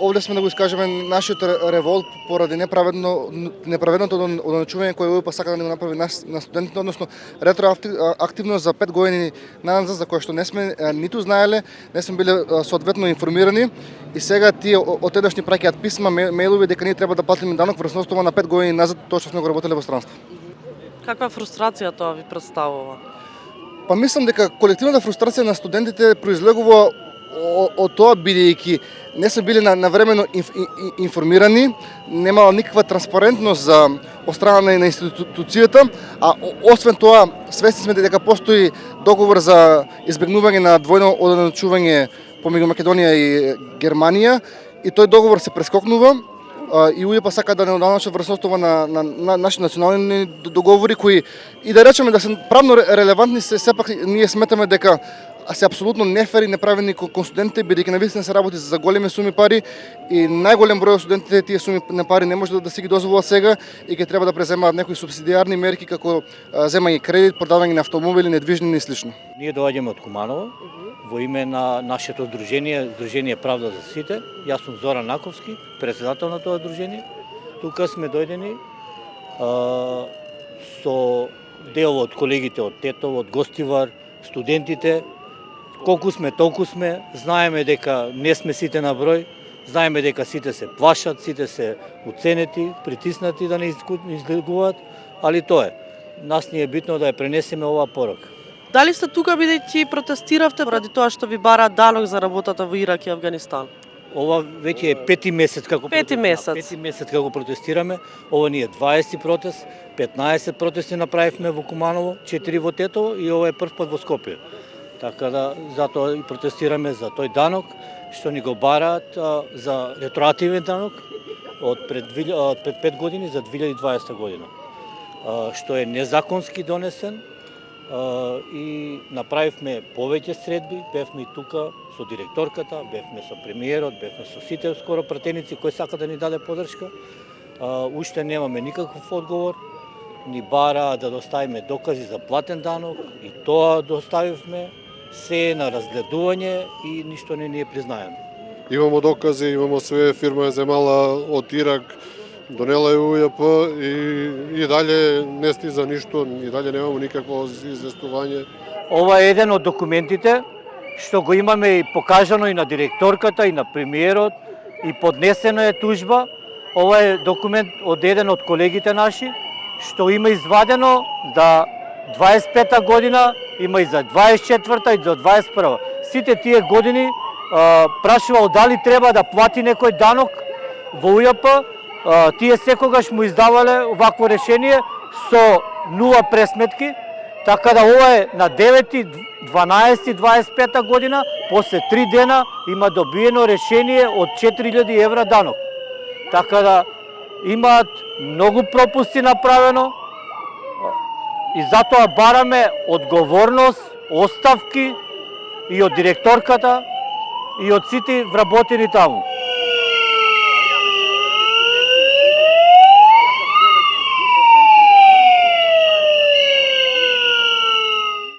овде сме да го искажеме нашиот револт поради неправедното одначување кое УИП сака да не го направи на студентите, односно ретроактивно за 5 години назад, за кое што не сме ниту знаеле, не сме биле соодветно информирани и сега тие отеднаш ни праќаат писма, мејлови дека ние треба да платиме данок врз основа на 5 години назад тоа што сме го работеле во странство. Каква фрустрација тоа ви представува? Па мислам дека колективната фрустрација на студентите произлегува од тоа бидејќи не се били навремено информирани, немало никаква транспарентност за од страна на институцијата, а освен тоа свесни сме дека постои договор за избегнување на двојно одначување помеѓу Македонија и Германија и тој договор се прескокнува и УИП сака да не одначат врз основа на наши национални договори кои и да речеме да се правно релевантни, сепак ние сметаме дека се апсолутно нефер и неправедни кон студентите, бидејќи навистина се работи за големи суми пари и најголем број од студентите тие суми на пари не може да си ги дозволат сега и ќе треба да преземаат некои субсидијарни мерки како земање кредит, продавање на автомобили, недвижни и слично. Ние доаѓаме од Куманово во име на нашето Здружение Правда за сите. Јас сум Зоран Наковски, председател на тоа здружение. Тука сме дојдени со дел од колегите од Тетово, од Гостивар, студентите. Колку сме, толку сме, знаеме дека не сме сите на број, знаеме дека сите се плашат, сите се уценети, притиснати да не излегуваат, али тоа е. Нас ни е битно да ја пренесеме оваа порока. Дали сте тука бидејќи протестиравте поради тоа што ви бараат данок за работата во Ирак и Авганистан? Ова веќе е пети месец како протестираме. Ова ни е 20 протест, 15 протести направивме во Куманово, 4 во Тетово и ова е прв пат во Скопје. Така да затоа и протестираме за тој данок што ни го бараат за ретроактивен данок од пред 5 години за 2020 година. Што е незаконски донесен и направивме повеќе средби, бевме и тука со директорката, бевме со премиерот, бевме со сите скоро пратеници кои сака да ни даде подршка. Уште немаме никаков одговор. Ни бара да доставиме докази за платен данок и тоа доставивме. Се на разгледување и ништо не ни е признаено. Имамо докази, имамо све, фирма е земала од Ирак, донела е УЈП и дале не стиза ништо, и дале немамо никакво известување. Ова е еден од документите што го имаме и покажано и на директорката и на премиерот и поднесена е тужба. Ова е документ од еден од колегите наши што има извадено да 25-та година, има и за 24-та и за 21-та. Сите тие години прашувал дали треба да плати некој данок во УЈП, тие секогаш му издавале овакво решение со 0 пресметки, така да ова е на 9.12.25 година, после 3 дена има добиено решение од 4000 евра данок. Така да имаат многу пропусти направено, и затоа бараме одговорност, оставки и од директорката и од сите вработени таму.